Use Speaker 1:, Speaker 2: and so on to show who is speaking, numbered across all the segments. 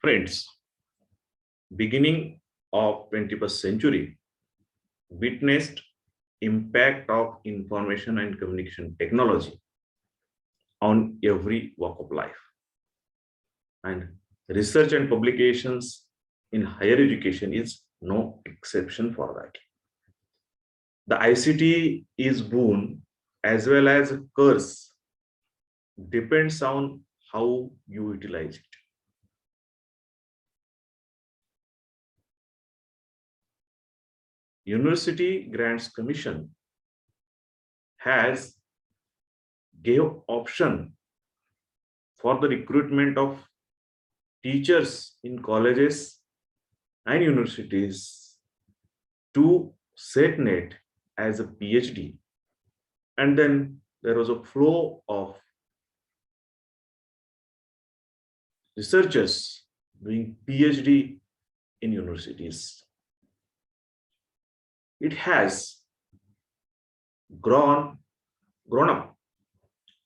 Speaker 1: Friends, beginning of 21st century witnessed impact of information and communication technology on every walk of life. And research and publications in higher education is no exception for that. The ICT is boon as well as a curse, depends on how you utilize it. University Grants Commission has gave option for the recruitment of teachers in colleges and universities to set net as a PhD. And then there was a flow of researchers doing PhD in universities. It has grown up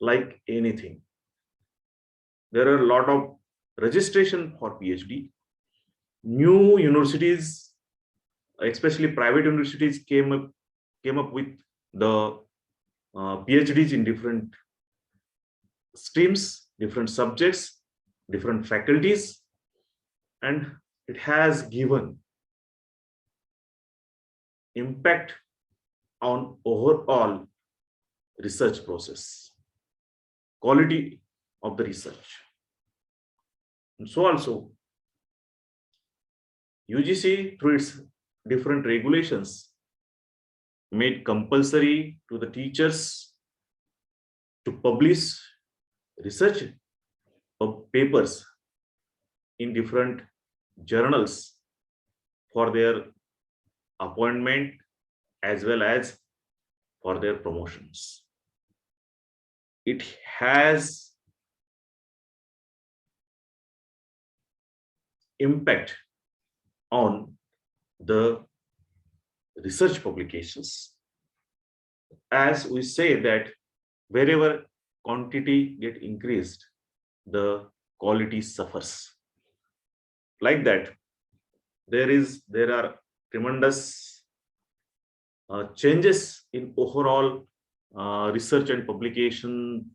Speaker 1: like anything. There are a lot of registration for PhD. New universities, especially private universities, came up with the PhDs in different streams, different subjects, different faculties, and it has given impact on overall research process, quality of the research. And so also, UGC through its different regulations made compulsory to the teachers to publish research papers in different journals for their appointment as well as for their promotions. It has impact on the research publications. As we say that wherever quantity get increased, the quality suffers. Like that, there are tremendous changes in overall research and publication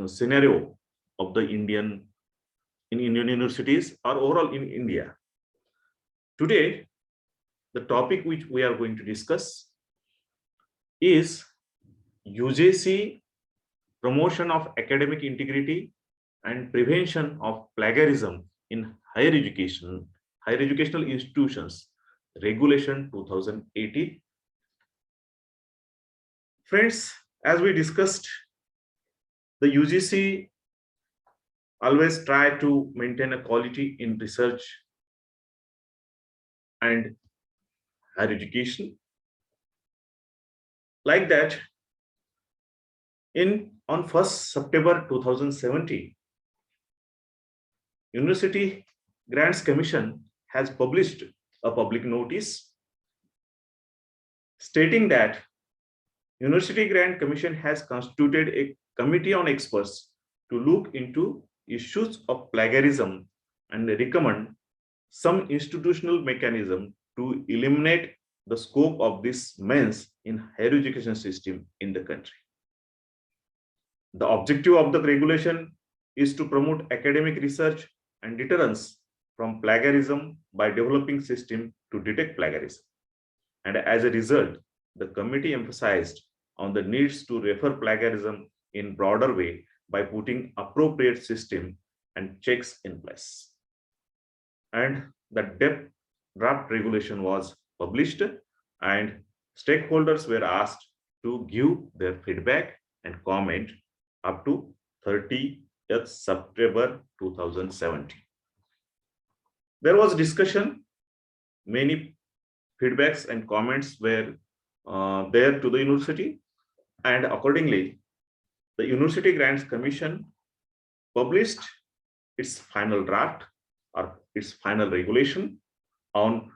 Speaker 1: scenario of the Indian universities or overall in India. Today, the topic which we are going to discuss is UGC promotion of academic integrity and prevention of plagiarism in higher educational institutions, Regulation 2018. Friends, as we discussed, the UGC always try to maintain a quality in research and higher education. Like that, on 1st September 2017, University Grants Commission has published a public notice stating that University Grant Commission has constituted a committee on experts to look into issues of plagiarism and recommend some institutional mechanism to eliminate the scope of this means in higher education system in the country. The objective of the regulation is to promote academic research and deterrence from plagiarism by developing system to detect plagiarism. And as a result, the committee emphasized on the needs to refer plagiarism in broader way by putting appropriate system and checks in place. And the draft regulation was published and stakeholders were asked to give their feedback and comment up to 30th September 2017. There was discussion, many feedbacks and comments were there to the university, and accordingly, the University Grants Commission published its final draft or its final regulation on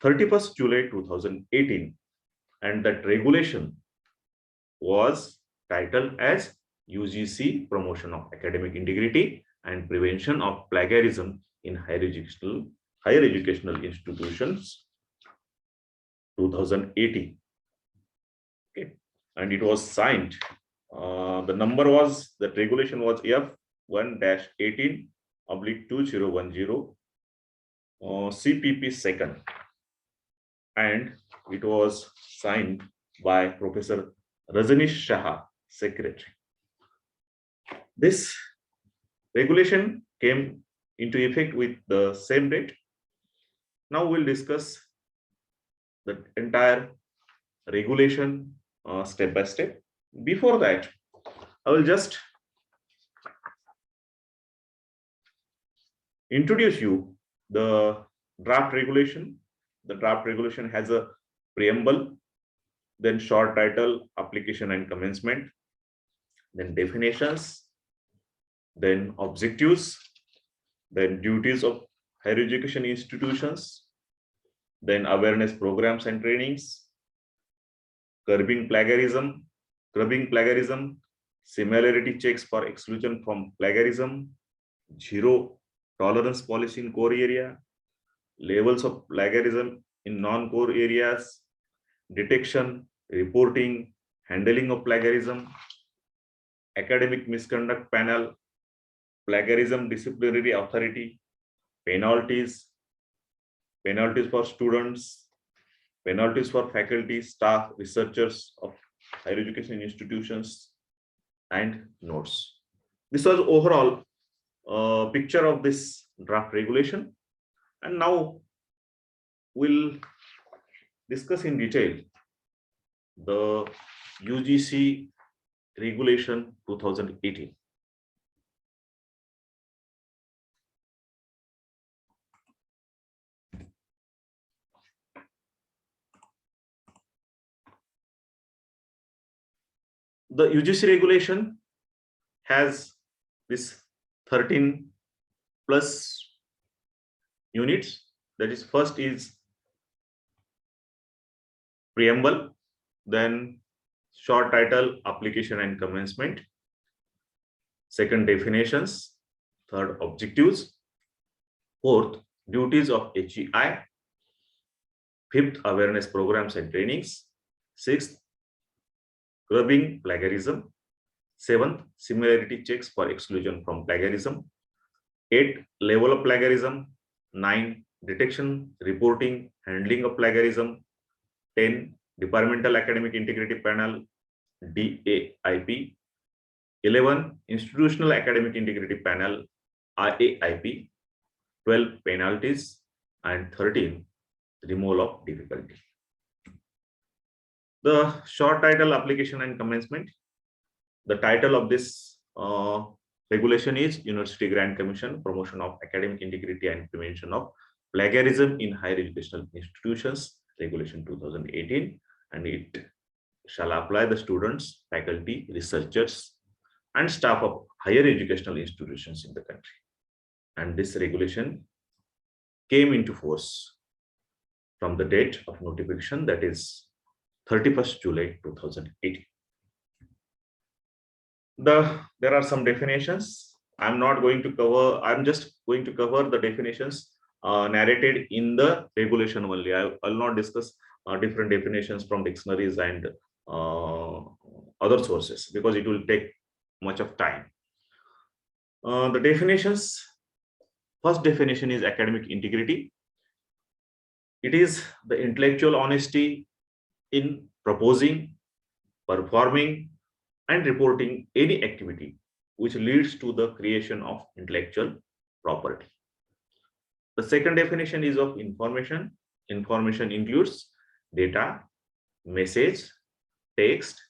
Speaker 1: 31st July 2018, and that regulation was titled as UGC Promotion of Academic Integrity and Prevention of Plagiarism in Higher Educational Institutions, 2018. Okay, and it was signed. The number was, that regulation was F1-18/2010 CPP second, and it was signed by Professor Rajanish Shah, Secretary. This regulation came into effect with the same date. Now we'll discuss the entire regulation step by step. Before that, I will just introduce you the draft regulation. The draft regulation has a preamble, then short title, application and commencement, then definitions, then objectives, then duties of higher education institutions, then awareness programs and trainings, curbing plagiarism, similarity checks for exclusion from plagiarism, zero tolerance policy in core area, levels of plagiarism in non-core areas, detection, reporting, handling of plagiarism, academic misconduct panel, plagiarism disciplinary authority, penalties for students, penalties for faculty, staff, researchers of higher education institutions, and notes. This was overall picture of this draft regulation. And now we'll discuss in detail the UGC regulation 2018. The UGC regulation has this 13 plus units. That is, first is preamble, then short title, application and commencement, second definitions, third objectives, fourth duties of HEI, fifth awareness programs and trainings, sixth curbing plagiarism, seventh similarity checks for exclusion from plagiarism, 8 level of plagiarism, 9 detection, reporting, handling of plagiarism, 10 departmental academic integrity panel DAIP, 11 institutional academic integrity panel IAIP, 12 penalties, and 13 removal of difficulty. The short title, application and commencement. The title of this regulation is University Grant Commission, Promotion of Academic Integrity and Prevention of Plagiarism in Higher Educational Institutions, Regulation 2018, and it shall apply the students, faculty, researchers, and staff of higher educational institutions in the country. And this regulation came into force from the date of notification, that is 31st July 2018. There are some definitions. I'm just going to cover the definitions narrated in the regulation only. I'll not discuss different definitions from dictionaries and other sources, because it will take much of time. The definitions, first definition is academic integrity. It is the intellectual honesty in proposing, performing, and reporting any activity which leads to the creation of intellectual property. The second definition is of information. Information includes data, message, text,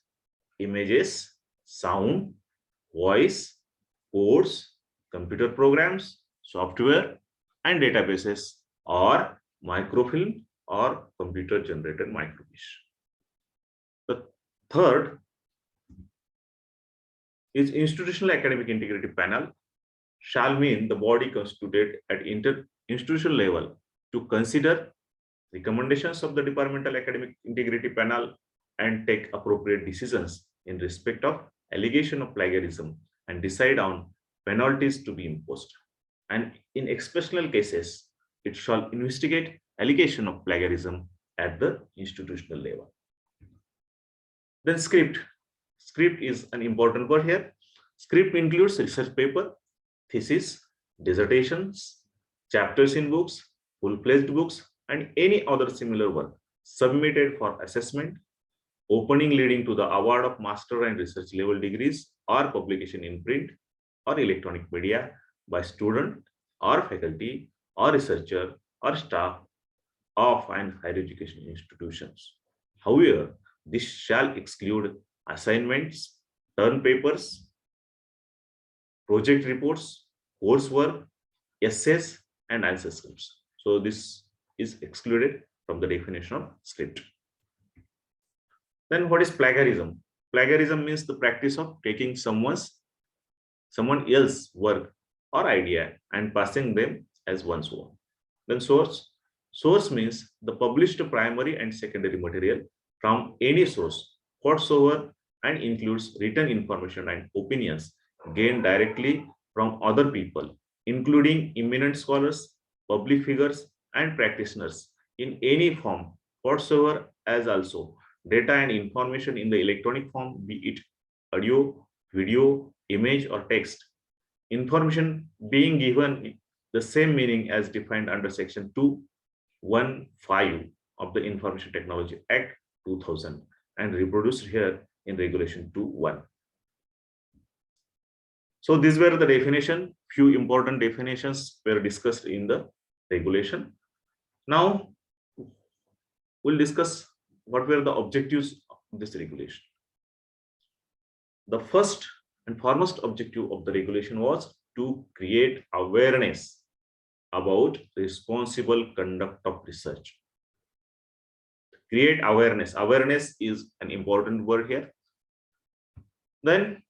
Speaker 1: images, sound, voice, codes, computer programs, software, and databases, or microfilm or computer generated microfiche. The third is institutional academic integrity panel shall mean the body constituted at institutional level to consider recommendations of the departmental academic integrity panel and take appropriate decisions in respect of allegation of plagiarism and decide on penalties to be imposed. And in exceptional cases, it shall investigate allegation of plagiarism at the institutional level. Then script. Script is an important word here. Script includes research paper, thesis, dissertations, chapters in books, full-fledged books, and any other similar work submitted for assessment, opening leading to the award of master and research level degrees or publication in print or electronic media by student or faculty or researcher or staff of an higher education institutions. However, this shall exclude assignments, term papers, project reports, coursework, essays, and answer scripts. So this is excluded from the definition of script. Then what is plagiarism? Plagiarism means the practice of taking someone else's work or idea and passing them as one's own. Then source. Source means the published primary and secondary material from any source whatsoever and includes written information and opinions gained directly from other people, including eminent scholars, public figures, and practitioners in any form whatsoever, as also data and information in the electronic form, be it audio, video, image, or text. Information being given the same meaning as defined under Section 215 of the Information Technology Act 2000 and reproduced here in Regulation 2.1. So these were the definition. Few important definitions were discussed in the regulation. Now we'll discuss what were the objectives of this regulation. The first and foremost objective of the regulation was to create awareness about responsible conduct of research. Create awareness. Awareness is an important word here. Then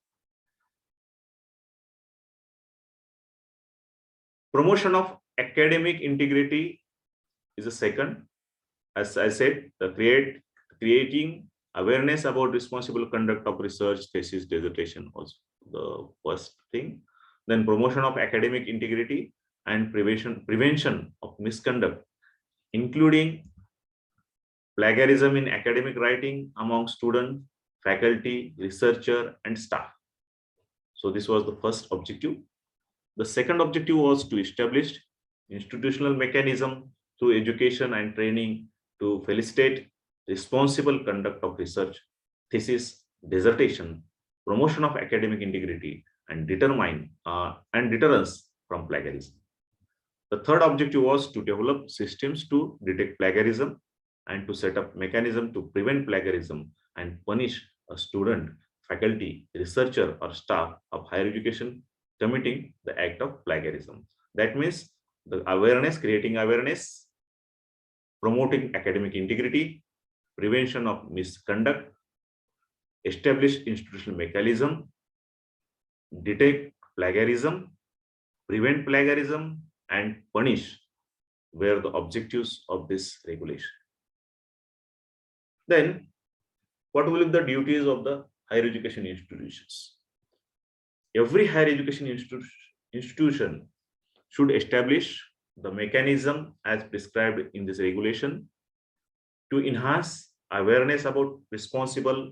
Speaker 1: promotion of academic integrity is a second. As I said, the creating awareness about responsible conduct of research, thesis, dissertation also the first thing. Then promotion of academic integrity and prevention of misconduct, including plagiarism in academic writing among students, faculty, researcher, and staff. So this was the first objective. The second objective was to establish institutional mechanism through education and training to facilitate responsible conduct of research, thesis, dissertation, promotion of academic integrity, and deterrence from plagiarism. The third objective was to develop systems to detect plagiarism and to set up mechanism to prevent plagiarism and punish a student, faculty, researcher, or staff of higher education committing the act of plagiarism. That means the awareness, creating awareness, promoting academic integrity, prevention of misconduct, establish institutional mechanism, detect plagiarism, prevent plagiarism, and punish were the objectives of this regulation. Then, what will be the duties of the higher education institutions? Every higher education institution should establish the mechanism as prescribed in this regulation to enhance awareness about responsible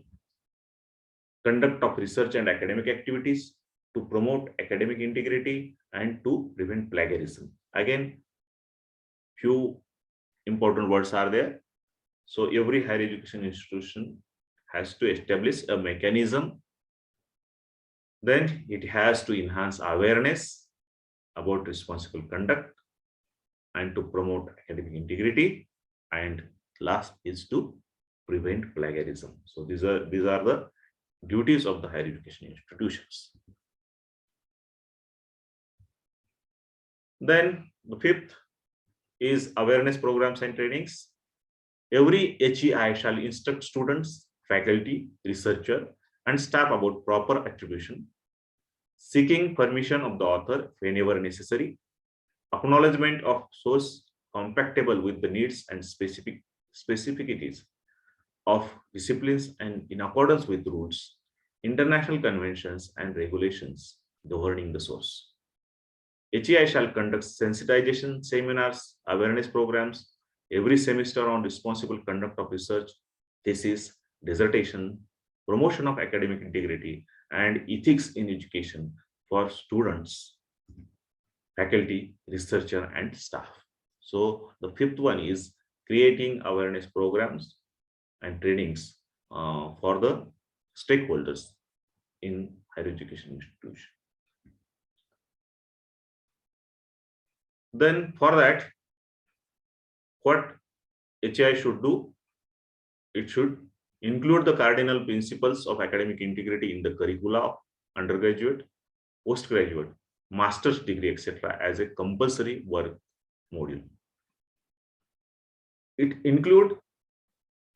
Speaker 1: conduct of research and academic activities, to promote academic integrity, and to prevent plagiarism. Again, few important words are there. So every higher education institution has to establish a mechanism. Then it has to enhance awareness about responsible conduct and to promote academic integrity. And last is to prevent plagiarism. So these are the duties of the higher education institutions. Then the fifth is awareness programs and trainings. Every HEI shall instruct students, faculty, researcher, and staff about proper attribution, seeking permission of the author whenever necessary, acknowledgement of source compatible with the needs and specificities of disciplines and in accordance with rules, international conventions and regulations, governing the source. HEI shall conduct sensitization seminars, awareness programs every semester on responsible conduct of research, thesis, dissertation, promotion of academic integrity, and ethics in education for students, faculty, researcher, and staff. So the fifth one is creating awareness programs and trainings for the stakeholders in higher education institution. Then for that, what HI should do? It should include the cardinal principles of academic integrity in the curricula of undergraduate, postgraduate, master's degree, etc. as a compulsory work module. It include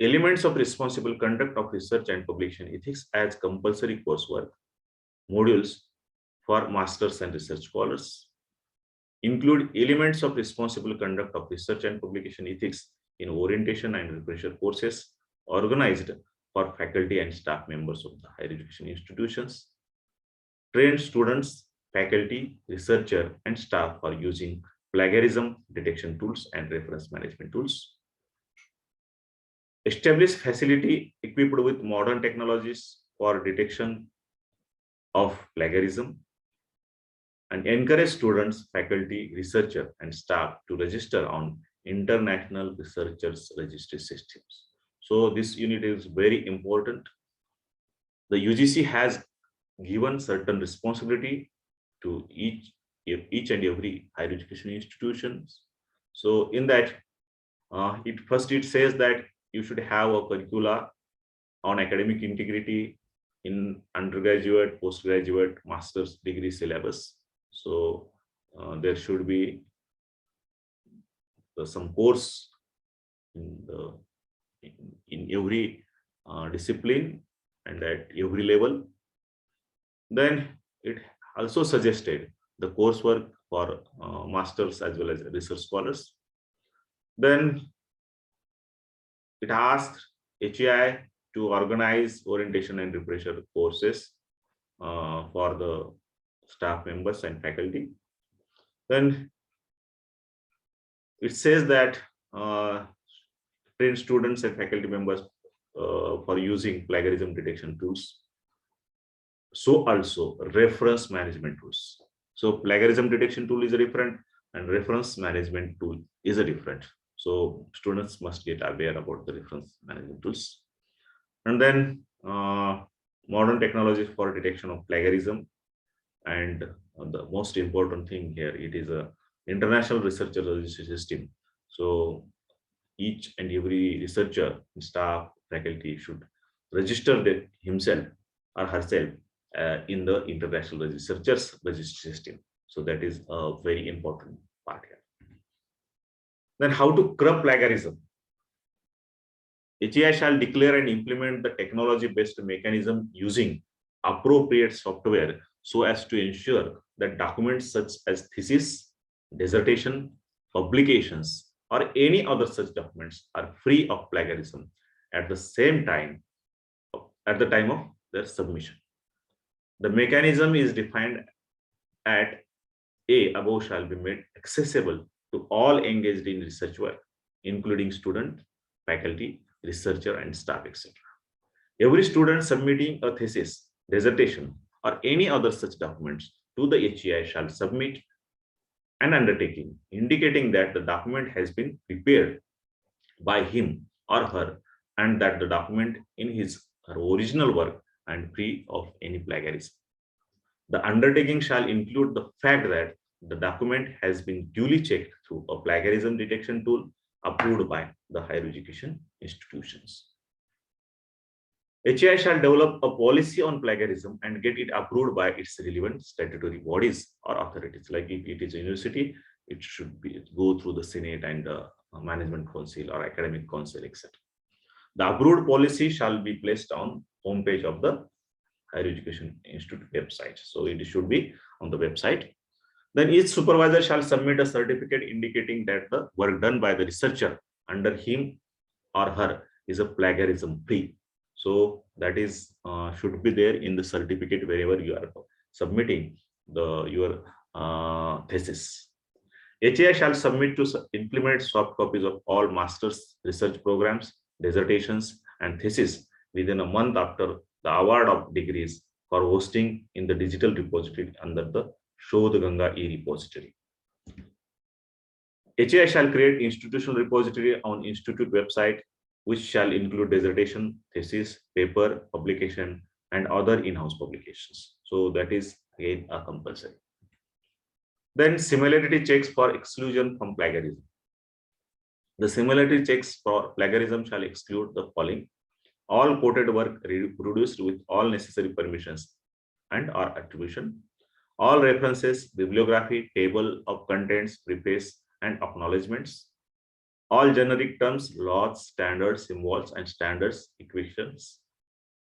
Speaker 1: elements of responsible conduct of research and publication ethics as compulsory coursework modules for masters and research scholars. Include elements of responsible conduct of research and publication ethics in orientation and refresher courses organized for faculty and staff members of the higher education institutions. Train students, faculty, researcher, and staff for using plagiarism detection tools and reference management tools. Establish facility equipped with modern technologies for detection of plagiarism, and encourage students, faculty, researcher, and staff to register on international researchers registry systems. So this unit is very important. The UGC has given certain responsibility to each and every higher education institutions. So in that, it says that you should have a curricula on academic integrity in undergraduate, postgraduate, master's degree syllabus. So there should be some course in every discipline and at every level. Then it also suggested the coursework for masters as well as research scholars. Then it asked HEI to organize orientation and refresher courses for the staff members and faculty. Then it says that train students and faculty members for using plagiarism detection tools. So also reference management tools. So plagiarism detection tool is a different and reference management tool is a different. So students must get aware about the reference management tools. And then modern technologies for detection of plagiarism. And the most important thing here, it is a international researcher registry system. So each and every researcher, staff, faculty should register himself or herself in the international researchers registry system. So that is a very important part here. Then how to curb plagiarism? HEI shall declare and implement the technology-based mechanism using appropriate software so as to ensure that documents such as thesis, dissertation, publications, or any other such documents are free of plagiarism at the time of their submission. The mechanism is defined at A, above shall be made accessible to all engaged in research work, including student, faculty, researcher, and staff, etc. Every student submitting a thesis, dissertation, or any other such documents to the HEI shall submit an undertaking indicating that the document has been prepared by him or her and that the document in his or original work and free of any plagiarism. The undertaking shall include the fact that the document has been duly checked through a plagiarism detection tool approved by the higher education institutions. HEI shall develop a policy on plagiarism and get it approved by its relevant statutory bodies or authorities. Like if it is a university, it should go through the Senate and the Management Council or Academic Council, etc. The approved policy shall be placed on homepage of the Higher Education Institute website. So it should be on the website. Then each supervisor shall submit a certificate indicating that the work done by the researcher under him or her is a plagiarism free. So that is should be there in the certificate wherever you are submitting. your thesis. HAI shall submit to implement soft copies of all master's research programs, dissertations, and theses within a month after the award of degrees for hosting in the digital repository under the Shodh Ganga e-repository. HAI shall create institutional repository on institute website, which shall include dissertation, thesis, paper, publication, and other in-house publications. So that is again a compulsory. Then similarity checks for exclusion from plagiarism. The similarity checks for plagiarism shall exclude the following: all quoted work reproduced with all necessary permissions and or attribution, all references, bibliography, table of contents, preface, and acknowledgements, all generic terms, laws, standards, symbols, and standards equations.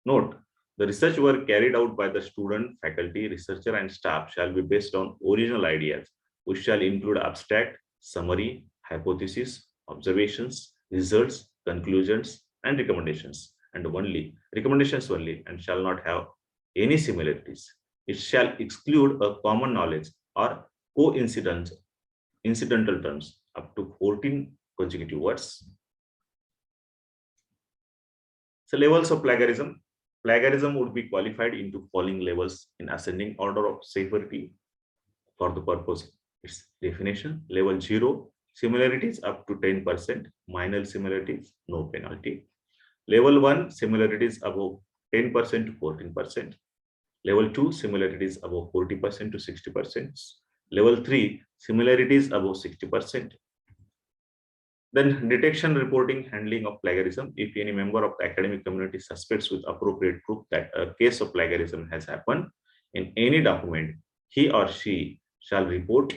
Speaker 1: Note: the research work carried out by the student, faculty, researcher, and staff shall be based on original ideas, which shall include abstract, summary, hypothesis, observations, results, conclusions, and recommendations, and shall not have any similarities. It shall exclude a common knowledge or coincidence, incidental terms up to 14 consecutive words. So levels of plagiarism. Plagiarism would be qualified into following levels in ascending order of severity for the purpose its definition. Level 0, similarities up to 10%, minor similarities, no penalty. Level 1, similarities above 10% to 14%. Level 2, similarities above 40% to 60%. Level 3, similarities above 60%. Then detection, reporting, handling of plagiarism. If any member of the academic community suspects with appropriate proof that a case of plagiarism has happened in any document, he or she shall report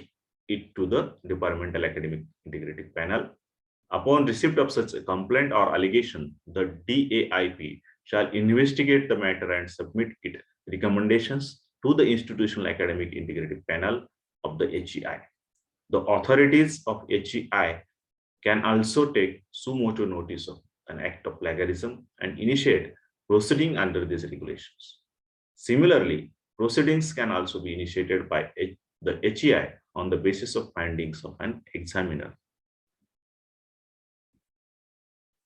Speaker 1: it to the Departmental Academic Integrity Panel. Upon receipt of such a complaint or allegation, the DAIP shall investigate the matter and submit its recommendations to the Institutional Academic Integrity Panel of the HEI. The authorities of HEI can also take suo motu notice of an act of plagiarism and initiate proceeding under these regulations. Similarly, proceedings can also be initiated by the HEI on the basis of findings of an examiner.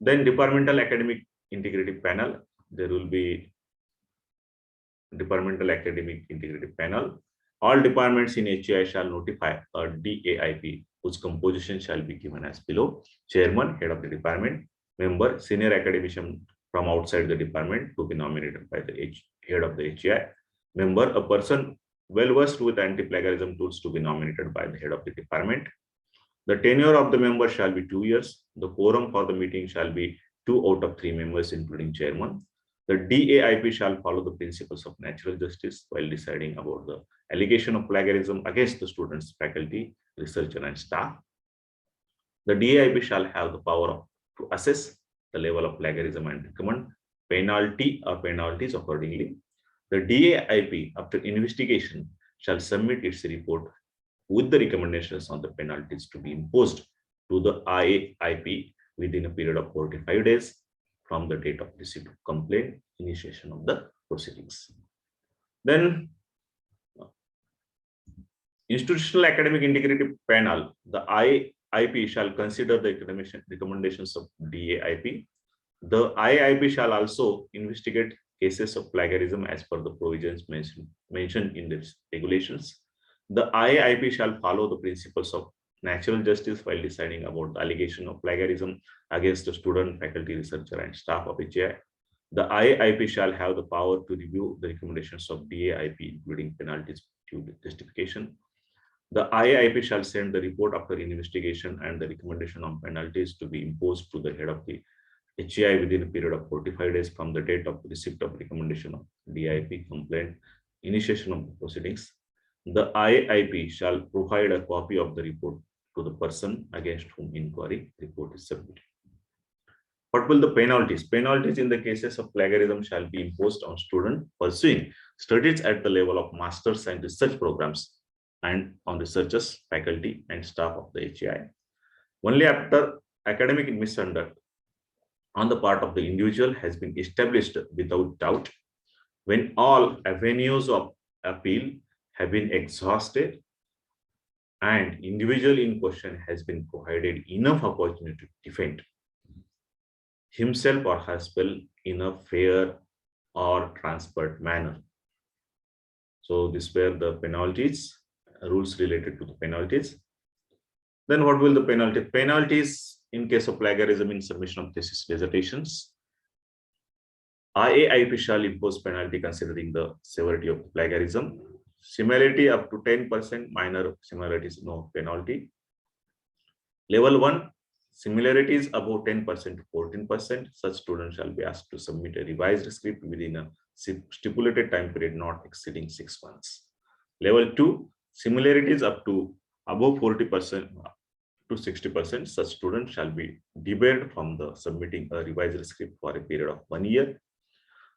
Speaker 1: Then Departmental Academic Integrity Panel, there will be Departmental Academic Integrity Panel. All departments in HEI shall notify a DAIP whose composition shall be given as below: chairman, head of the department; member, senior academician from outside the department to be nominated by the head of the HEI; member, a person well versed with anti-plagiarism tools to be nominated by the head of the department. The tenure of the member shall be 2 years. The quorum for the meeting shall be 2 out of 3 members, including chairman. The DAIP shall follow the principles of natural justice while deciding about the allegation of plagiarism against the students, faculty, researcher, and staff. The DAIP shall have the power to assess the level of plagiarism and recommend penalty or penalties accordingly. The DAIP, after investigation, shall submit its report with the recommendations on the penalties to be imposed to the IAIP within a period of 45 days from the date of receipt of complaint, initiation of the proceedings. Then Institutional Academic Integrity Panel, the IAIP shall consider the recommendations of DAIP. The IAIP shall also investigate cases of plagiarism as per the provisions mentioned in the regulations. The IAIP shall follow the principles of natural justice while deciding about the allegation of plagiarism against the student, faculty, researcher, and staff of HEI. The IAIP shall have the power to review the recommendations of DAIP, including penalties due to justification. The IAIP shall send the report after investigation and the recommendation on penalties to be imposed to the head of the HEI within a period of 45 days from the date of receipt of recommendation of DAIP complaint, initiation of the proceedings. The IAIP shall provide a copy of the report to the person against whom inquiry report is submitted. What will the penalties? Penalties in the cases of plagiarism shall be imposed on students pursuing studies at the level of master's and research programs and on researchers, faculty, and staff of the HEI. Only after academic misconduct on the part of the individual has been established without doubt, when all avenues of appeal have been exhausted and individual in question has been provided enough opportunity to defend himself or herself in a fair or transparent manner. So these were the penalties, rules related to the penalties. Then what will the penalty? Penalties in case of plagiarism in submission of thesis dissertations. IAIP shall impose penalty considering the severity of plagiarism. Similarity up to 10%, minor similarities, no penalty. Level 1, similarities above 10% to 14%, such students shall be asked to submit a revised script within a stipulated time period not exceeding 6 months. Level 2, similarities up to above 40% to 60%, such students shall be debarred from the submitting a revised script for a period of 1 year.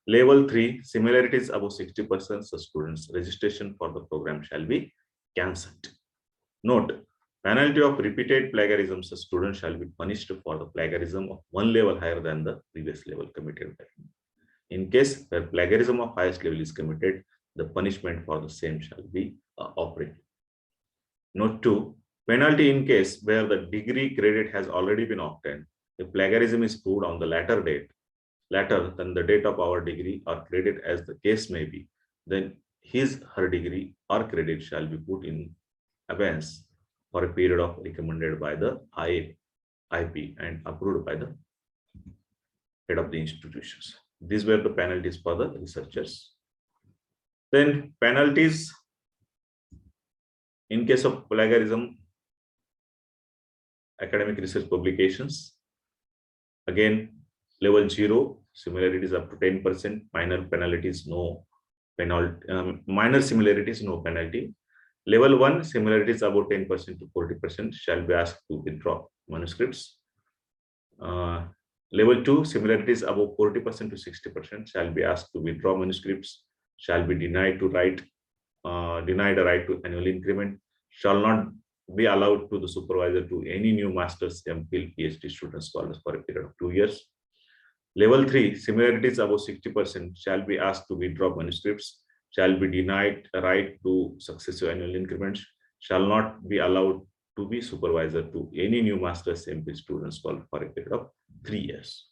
Speaker 1: Level 3, similarities above 60%, such students' registration for the program shall be cancelled. Note, penalty of repeated plagiarism, such students shall be punished for the plagiarism of one level higher than the previous level committed by him. In case where plagiarism of highest level is committed, the punishment for the same shall be operative. Note 2, penalty in case where the degree credit has already been obtained, if plagiarism is proved on the latter than the date of our degree or credit as the case may be, then her degree or credit shall be put in abeyance for a period of recommended by the IAIP and approved by the head of the institutions. These were the penalties for the researchers. Then penalties in case of plagiarism, academic research publications. Again, level 0, similarities up to 10%, minor penalties, no penalty, minor similarities, no penalty. Level 1, similarities about 10% to 40% shall be asked to withdraw manuscripts. Level 2, similarities above 40% to 60% shall be asked to withdraw manuscripts, shall be denied a right to annual increment, shall not be allowed to the supervisor to any new master's, MPhil, PhD student scholars for a period of 2 years. Level 3, similarities above 60% shall be asked to withdraw manuscripts, shall be denied a right to successive annual increments, shall not be allowed to be supervisor to any new master's, MPhil student scholar for a period of 3 years.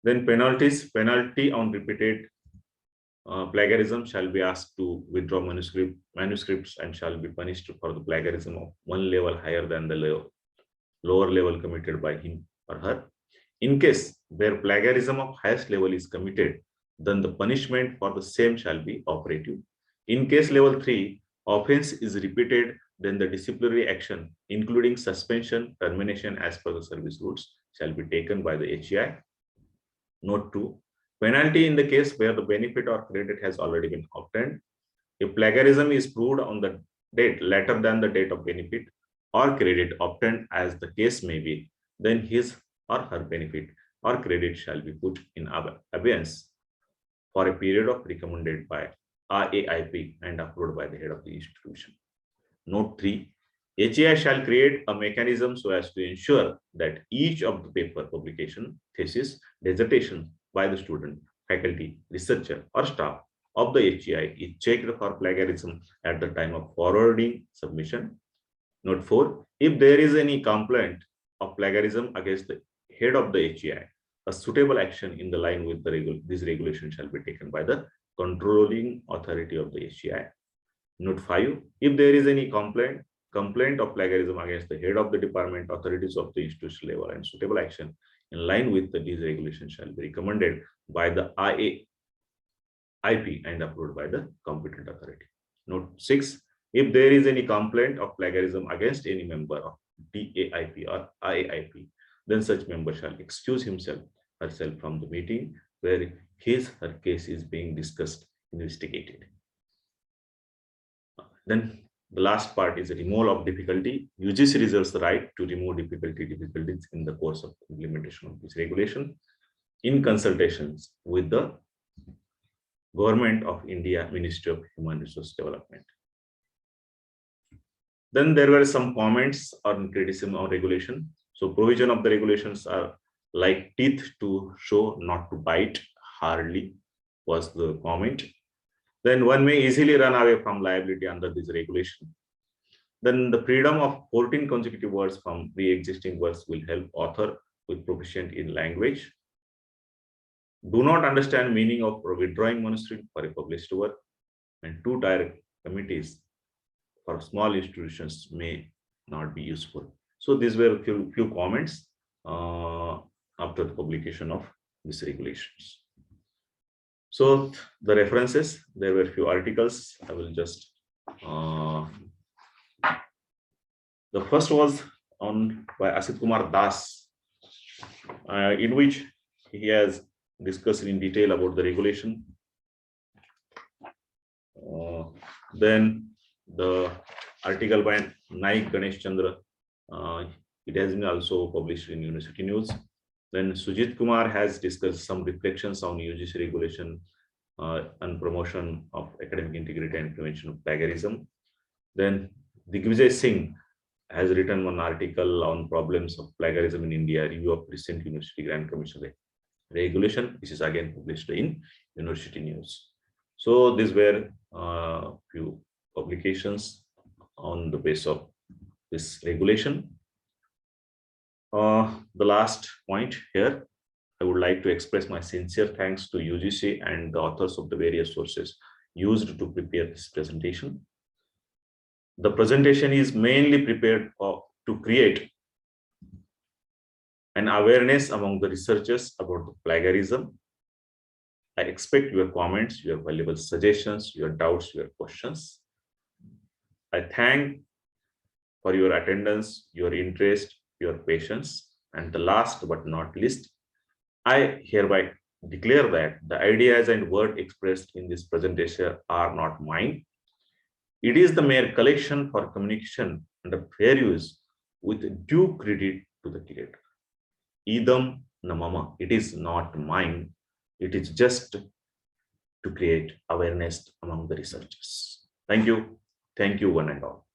Speaker 1: Then penalties, penalty on repeated plagiarism shall be asked to withdraw manuscripts and shall be punished for the plagiarism of one level higher than the lower level committed by him or her. In case where plagiarism of highest level is committed, then the punishment for the same shall be operative. In case level 3, offense is repeated, then the disciplinary action, including suspension, termination as per the service rules, shall be taken by the HEI. Note 2, penalty in the case where the benefit or credit has already been obtained. If plagiarism is proved on the date later than the date of benefit or credit obtained as the case may be, then his or her benefit or credit shall be put in abeyance for a period of recommended by IAIP and approved by the head of the institution. Note 3, HEI shall create a mechanism so as to ensure that each of the paper, publication, thesis, dissertation by the student, faculty, researcher, or staff of the HEI is checked for plagiarism at the time of forwarding submission. Note 4, if there is any complaint of plagiarism against the head of the HEI, a suitable action in the line with this regulation shall be taken by the controlling authority of the HEI. Note 5, if there is any complaint of plagiarism against the head of the department, authorities of the institution level, and suitable action in line with these regulations shall be recommended by the IAIP and approved by the competent authority. Note 6, if there is any complaint of plagiarism against any member of DAIP or IAIP, then such member shall excuse himself or herself from the meeting where her case is being discussed, investigated. Then the last part is the removal of difficulty. UGC reserves the right to remove difficulties in the course of implementation of this regulation in consultations with the Government of India, Ministry of Human Resource Development. Then there were some comments on criticism of regulation. So provision of the regulations are like teeth to show, not to bite hardly, was the comment. then one may easily run away from liability under this regulation. Then the freedom of 14 consecutive words from pre-existing words will help author with proficient in language. Do not understand meaning of withdrawing manuscript for a published work, and two direct committees for small institutions may not be useful. So these were a few comments after the publication of these regulations. So the references, there were a few articles. I will just the first was on by Asit Kumar Das, in which he has discussed in detail about the regulation. Then the article by Naik Ganesh Chandra, it has been also published in University News. Then Sujit Kumar has discussed some reflections on UGC regulation and promotion of academic integrity and prevention of plagiarism. Then Digvijay Singh has written one article on problems of plagiarism in India, review of recent University Grant Commission regulation. This is again published in University News. So these were few publications on the basis of this regulation. The last point here, I would like to express my sincere thanks to UGC and the authors of the various sources used to prepare this presentation. The presentation is mainly prepared to create an awareness among the researchers about the plagiarism. I expect your comments, your valuable suggestions, your doubts, your questions. I thank for your attendance, your interest, your patience. And the last but not least, I hereby declare that the ideas and words expressed in this presentation are not mine. It is the mere collection for communication and a fair use with due credit to the creator. Idam namama, it is not mine. It is just to create awareness among the researchers. Thank you. Thank you, one and all.